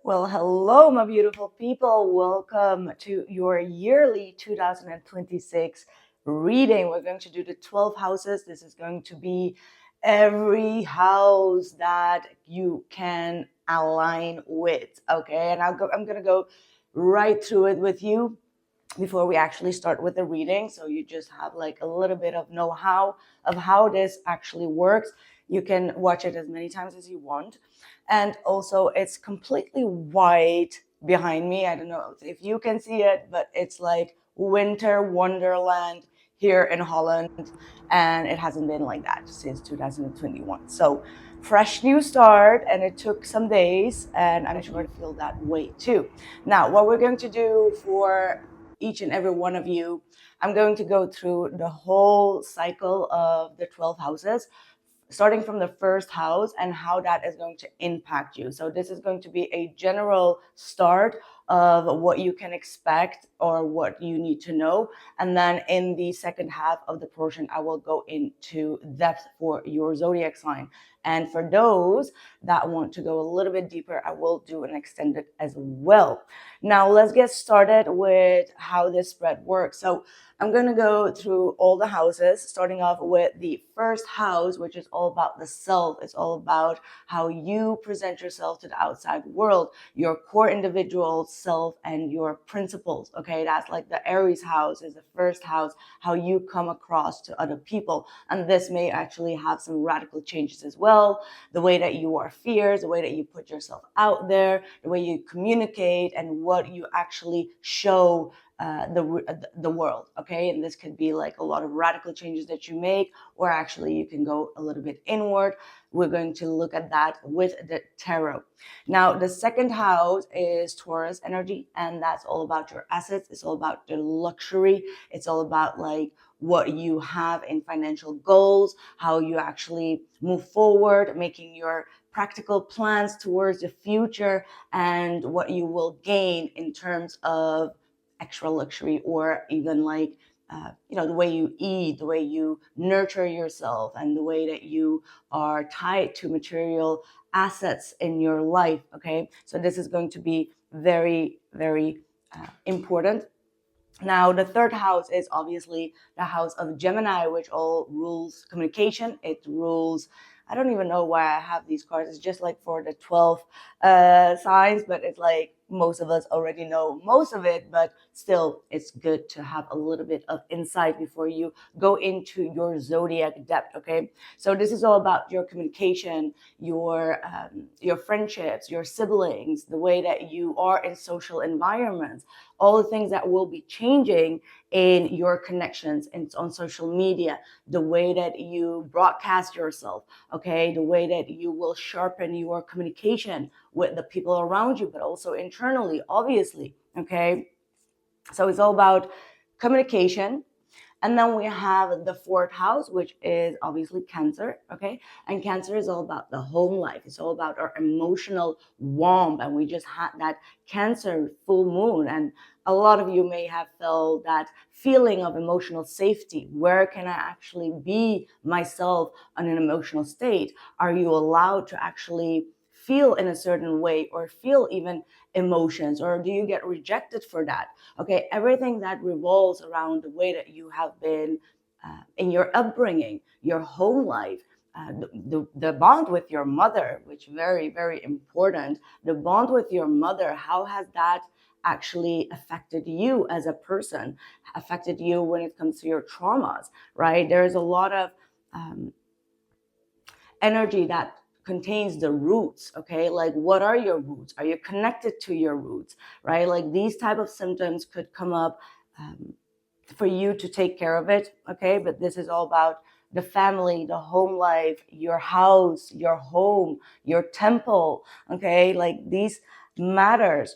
Well, hello, my beautiful people. Welcome to your yearly 2026 reading. We're going to do the 12 houses. This is going to be every house that you can align with. Okay, and I'm going to go right through it with you before we actually start with the reading, so you just have like a little bit of know-how of how this actually works. You can watch it as many times as you want, and also it's completely white behind me. I don't know if you can see it, but it's like winter wonderland here in Holland, and it hasn't been like that since 2021. So fresh new start, and it took some days, and I'm sure to feel that way too. Now, what we're going to do for each and every one of you, I'm going to go through the whole cycle of the 12 houses, starting from the first house and how that is going to impact you. So this is going to be a general start of what you can expect or what you need to know. And then in the second half of the portion, I will go into depth for your zodiac sign. And for those that want to go a little bit deeper, I will do an extended as well. Now, let's get started with how this spread works. So I'm going to go through all the houses, starting off with the first house, which is all about the self. It's all about how you present yourself to the outside world, your core individual self and your principles. Okay, that's like the Aries house is the first house, how you come across to other people. And this may actually have some radical changes as well. The way that you are fierce, the way that you put yourself out there, the way you communicate, and what you actually show the world. Okay, and this could be like a lot of radical changes that you make, or actually you can go a little bit inward. We're going to look at that with the tarot. Now, the second house is Taurus energy, and that's all about your assets. It's all about your luxury. It's all about like what you have in financial goals, how you actually move forward, making your practical plans towards the future, and what you will gain in terms of extra luxury, or even like the way you eat, the way you nurture yourself, and the way that you are tied to material assets in your life. Okay, so this is going to be very, very important. Now, the third house is obviously the house of Gemini, which all rules communication. It rules, I don't even know why I have these cards. It's just like for the 12 signs, but it's like most of us already know most of it, but still it's good to have a little bit of insight before you go into your zodiac depth. Okay, so this is all about your communication, your friendships, your siblings, the way that you are in social environments, all the things that will be changing in your connections and on social media, the way that you broadcast yourself, okay, the way that you will sharpen your communication with the people around you, but also internally, obviously. Okay, so it's all about communication. And then we have the fourth house, which is obviously Cancer. Okay, and Cancer is all about the home life. It's all about our emotional warmth, and we just had that Cancer full moon, and a lot of you may have felt that feeling of emotional safety. Where can I actually be myself on an emotional state? Are you allowed to actually feel in a certain way, or feel even emotions, or do you get rejected for that? Okay, everything that revolves around the way that you have been in your upbringing, your home life, the bond with your mother, which very, very important. The bond with your mother, how has that actually affected you as a person, affected you when it comes to your traumas, right? There's a lot of energy that contains the roots. Okay, like what are your roots? Are you connected to your roots, right? Like these type of symptoms could come up for you to take care of it. Okay, but this is all about the family, the home life, your house, your home, your temple. Okay, like these matters.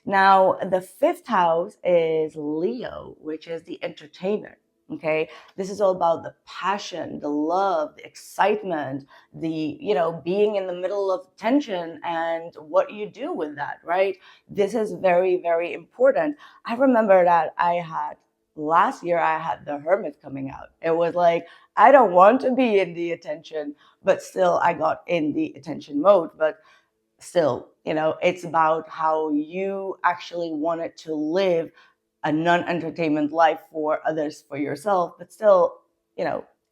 Now, the fifth house is Leo, which is the entertainer. Okay, this is all about the passion, the love, the excitement, the being in the middle of tension, and what you do with that, right? This is very, very important. I remember that last year I had the Hermit coming out. It was like, I don't want to be in the attention, but still I got in the attention mode. But still, it's about how you actually wanted to live a non-entertainment life for others, for yourself, but still,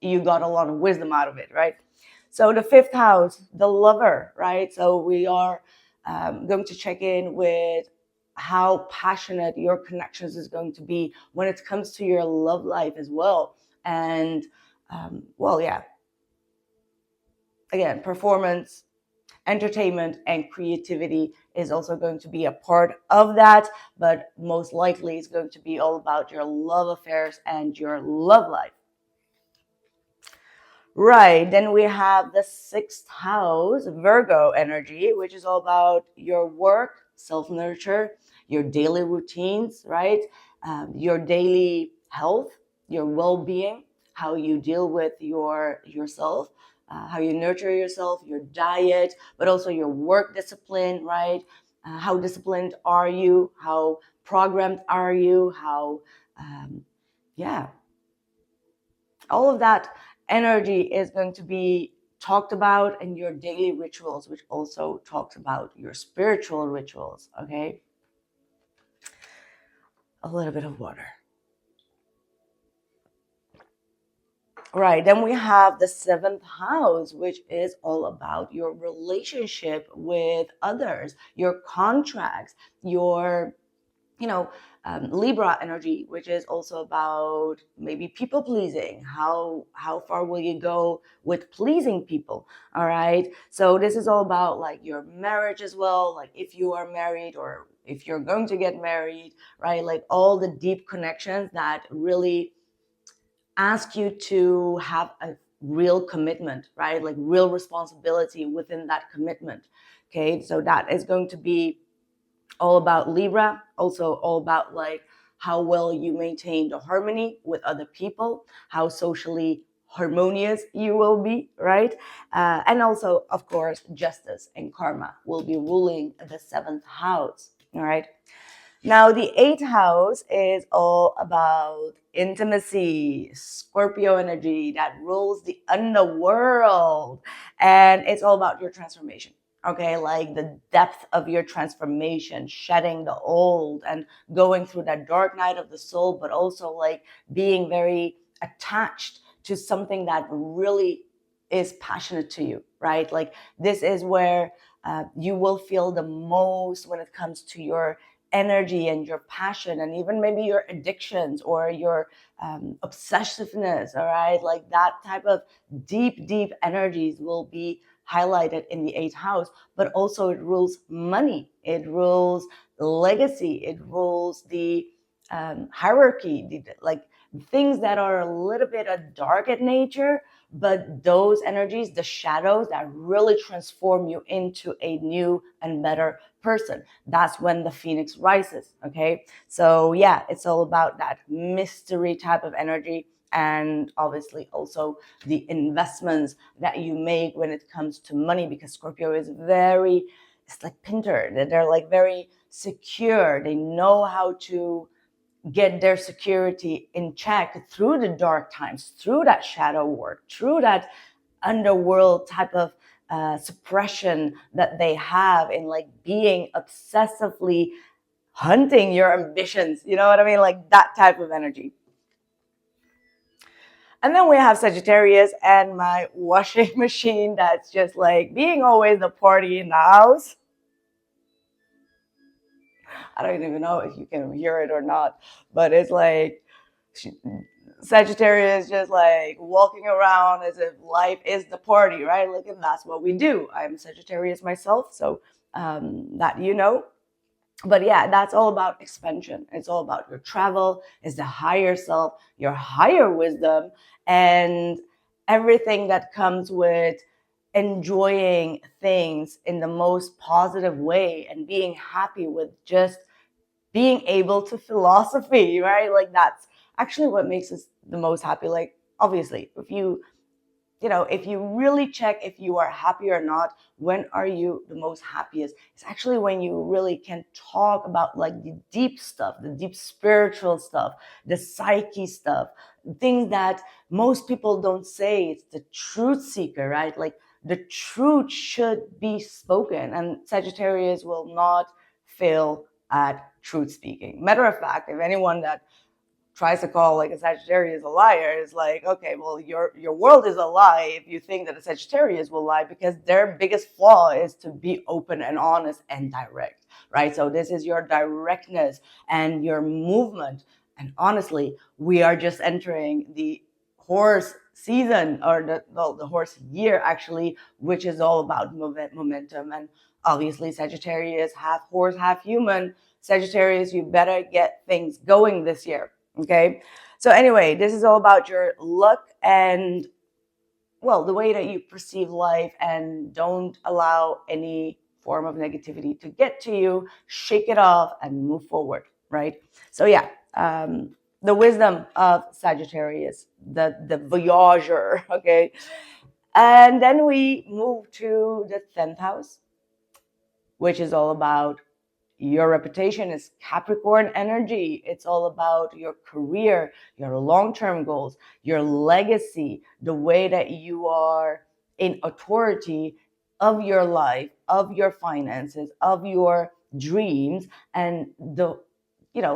you got a lot of wisdom out of it, right? So the fifth house, the lover, right? So we are going to check in with how passionate your connections is going to be when it comes to your love life as well. And well, yeah, again, performance, entertainment, and creativity is also going to be a part of that, but most likely it's going to be all about your love affairs and your love life. Right, then we have the sixth house, Virgo energy, which is all about your work, self-nurture, your daily routines, right? Your daily health, your well-being, how you deal with yourself, how you nurture yourself, your diet, but also your work discipline, right? How disciplined are you? How programmed are you? How, yeah, all of that energy is going to be talked about in your daily rituals, which also talks about your spiritual rituals. Okay, a little bit of water. Right, then we have the seventh house, which is all about your relationship with others, your contracts, your Libra energy, which is also about maybe people pleasing. How far will you go with pleasing people? All right. So this is all about like your marriage as well. Like if you are married or if you're going to get married, right? Like all the deep connections that really ask you to have a real commitment, right? Like real responsibility within that commitment. Okay. So that is going to be all about Libra, also all about like how well you maintain the harmony with other people, how socially harmonious you will be, right? And also, of course, justice and karma will be ruling the seventh house, all right? Now, the eighth house is all about intimacy, Scorpio energy that rules the underworld. And it's all about your transformation. Okay, like the depth of your transformation, shedding the old and going through that dark night of the soul, but also like being very attached to something that really is passionate to you, right? Like this is where you will feel the most when it comes to your energy and your passion and even maybe your addictions or your obsessiveness, all right? Like that type of deep energies will be highlighted in the eighth house, but also it rules money, it rules legacy, it rules the hierarchy, like things that are a little bit dark at nature, but those energies, the shadows that really transform you into a new and better person. That's when the phoenix rises. Okay, so yeah, it's all about that mystery type of energy, and obviously also the investments that you make when it comes to money, because Scorpio is very, it's like Pinter, they're like very secure, they know how to get their security in check through the dark times, through that shadow work, through that underworld type of suppression that they have in like being obsessively hunting your ambitions. You know what I mean? Like that type of energy. And then we have Sagittarius and my washing machine that's just like being always the party in the house. I don't even know if you can hear it or not, but it's like Sagittarius is just like walking around as if life is the party, right? Like, and that's what we do. I'm Sagittarius myself, so that you know. But yeah, that's all about expansion. It's all about your travel, it's the higher self, your higher wisdom, and everything that comes with enjoying things in the most positive way and being happy with just being able to philosophy, right? Like that's actually what makes us the most happy. Like obviously, if you really check if you are happy or not, when are you the most happiest? It's actually when you really can talk about like the deep stuff, the deep spiritual stuff, the psyche stuff, things that most people don't say. It's the truth seeker, right? Like the truth should be spoken, and Sagittarius will not fail at truth speaking. Matter of fact, if anyone that tries to call like a Sagittarius a liar is like, okay, well, your world is a lie if you think that a Sagittarius will lie, because their biggest flaw is to be open and honest and direct, right? So this is your directness and your movement. And honestly, we are just entering the horse season, or the horse year actually, which is all about momentum. And obviously Sagittarius, half horse, half human. Sagittarius, you better get things going this year. Okay, so anyway, this is all about your luck and, well, the way that you perceive life, and don't allow any form of negativity to get to you. Shake it off and move forward, right? So yeah, the wisdom of Sagittarius, the voyager, okay? And then we move to the 10th house, which is all about your reputation. Is Capricorn energy. It's all about your career, your long-term goals, your legacy, the way that you are in authority of your life, of your finances, of your dreams, and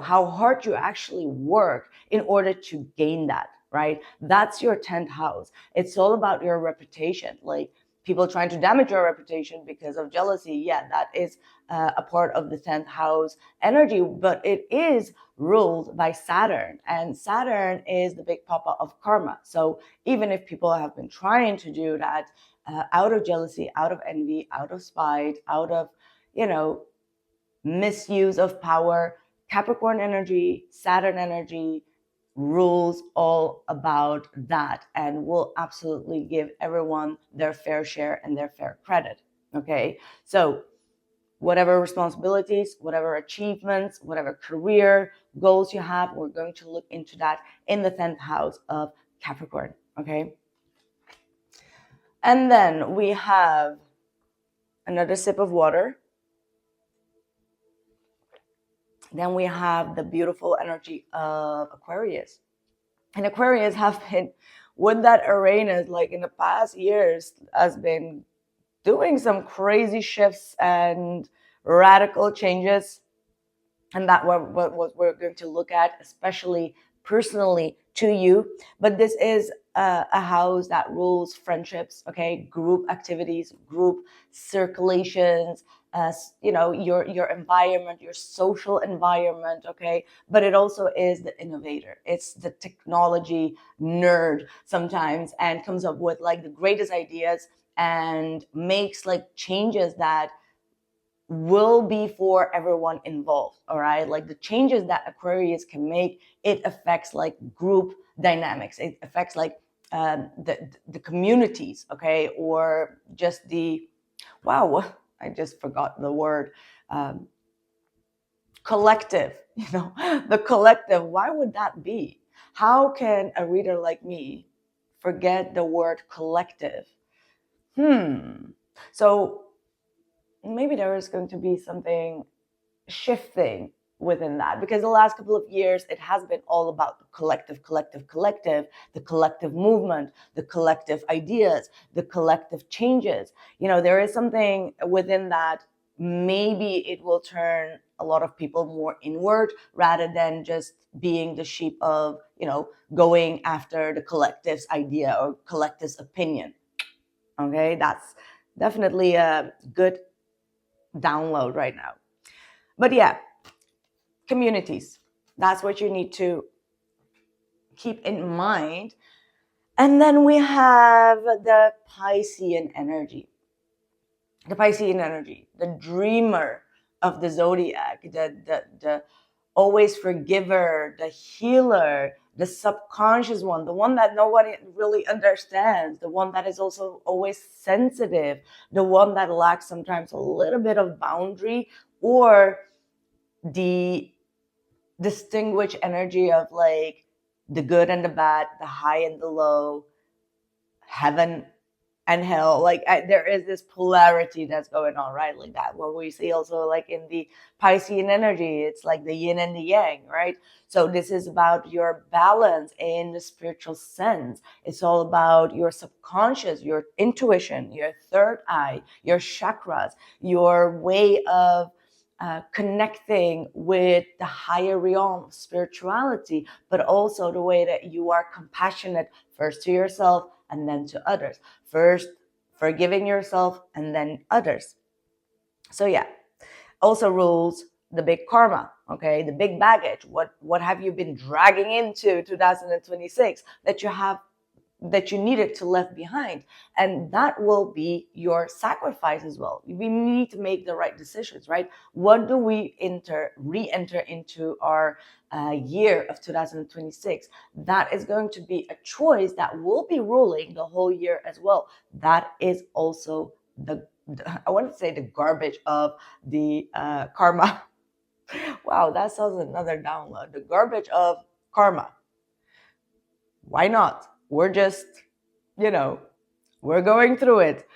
how hard you actually work in order to gain that, right? That's your 10th house. It's all about your reputation. Like, people trying to damage your reputation because of jealousy, yeah, that is a part of the 10th house energy, but it is ruled by Saturn, and Saturn is the big papa of karma. So even if people have been trying to do that out of jealousy, out of envy, out of spite, out of, misuse of power, Capricorn energy, Saturn energy rules all about that, and will absolutely give everyone their fair share and their fair credit. Okay, so whatever responsibilities, whatever achievements, whatever career goals you have, we're going to look into that in the 10th house of Capricorn. Okay, and then we have another sip of water. Then we have the beautiful energy of Aquarius. And Aquarius have been with that Uranus, like in the past years, has been doing some crazy shifts and radical changes. And that what we're going to look at, especially personally to you. But this is a house that rules friendships, okay, group activities, group circulations, your environment, your social environment, okay. But it also is the innovator. It's the technology nerd sometimes, and comes up with like the greatest ideas and makes like changes that will be for everyone involved. All right, like the changes that Aquarius can make, it affects like group dynamics, it affects like the communities, okay, or just the, wow, I just forgot the word, collective, the collective. Why would that be? How can a reader like me forget the word collective? So maybe there is going to be something shifting within that, because the last couple of years it has been all about the collective, the collective movement, the collective ideas, the collective changes. There is something within that. Maybe it will turn a lot of people more inward, rather than just being the sheep of, going after the collective's idea or collective's opinion. Okay, that's definitely a good download right now. But yeah, communities, that's what you need to keep in mind. And then we have the Piscean energy. The Piscean energy, the dreamer of the zodiac, the always forgiver, the healer, the subconscious one, the one that nobody really understands, the one that is also always sensitive, the one that lacks sometimes a little bit of boundary, or the distinguished energy of like the good and the bad, the high and the low, heaven and hell. Like there is this polarity that's going on, right? Like that what we see also like in the Piscean energy, it's like the yin and the yang, right? So this is about your balance in the spiritual sense. It's all about your subconscious, your intuition, your third eye, your chakras, your way of connecting with the higher realm of spirituality, but also the way that you are compassionate first to yourself and then to others. First forgiving yourself and then others. So yeah, also rules the big karma, okay, the big baggage. What have you been dragging into 2026 that you needed to left behind? And that will be your sacrifice as well. We need to make the right decisions, right? What do we re-enter into our year of 2026? That is going to be a choice that will be ruling the whole year as well. That is also I want to say the garbage of the karma. Wow, that sounds another download. The garbage of karma. Why not? We're just, we're going through it.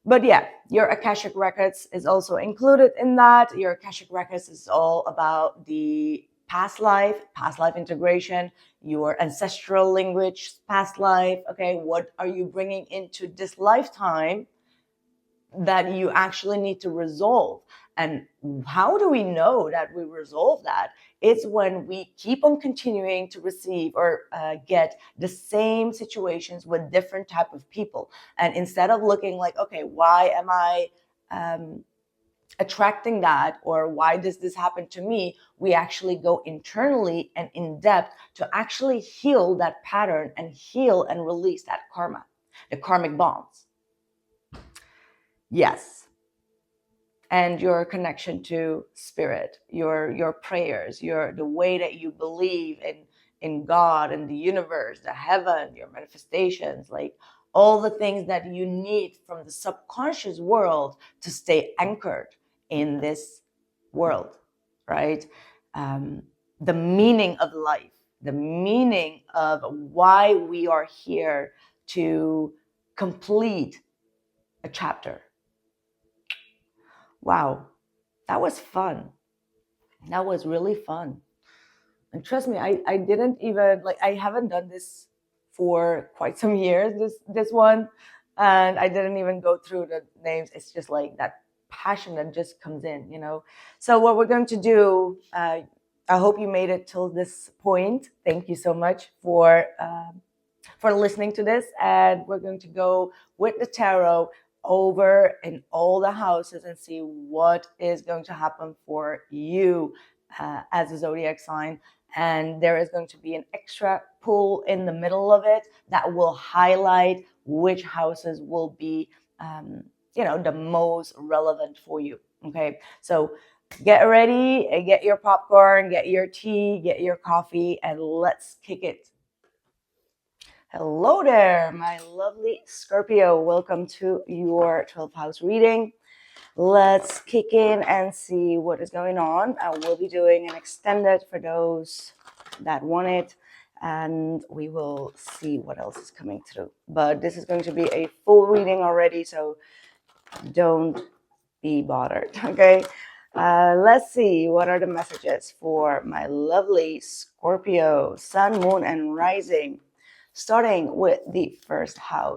But yeah, your Akashic Records is also included in that. Your Akashic Records is all about the past life integration, your ancestral language, past life. Okay, what are you bringing into this lifetime that you actually need to resolve? And how do we know that we resolve that? It's when we keep on continuing to receive or get the same situations with different type of people. And instead of looking like, okay, why am I attracting that, or why does this happen to me, we actually go internally and in depth to actually heal that pattern and heal and release that karma, the karmic bonds. Yes. And your connection to spirit, your prayers, the way that you believe in God and the universe, the heaven, your manifestations, like all the things that you need from the subconscious world to stay anchored in this world, right? The meaning of life, the meaning of why we are here to complete a chapter. Wow, that was fun. That was really fun. And trust me, I didn't even, like, I haven't done this for quite some years, this one. And I didn't even go through the names. It's just like that passion that just comes in, So what we're going to do, I hope you made it till this point. Thank you so much for listening to this. And we're going to go with the tarot over in all the houses and see what is going to happen for you as a zodiac sign. And there is going to be an extra pull in the middle of it that will highlight which houses will be the most relevant for you. Okay, so get ready, get your popcorn, get your tea, get your coffee, and let's kick it. Hello there, my lovely Scorpio. Welcome to your 12th house reading. Let's kick in and see what is going on. I will be doing an extended for those that want it, and we will see what else is coming through. But this is going to be a full reading already, so don't be bothered, okay? Let's see, what are the messages for my lovely Scorpio, Sun, Moon, and Rising? Starting with the first house.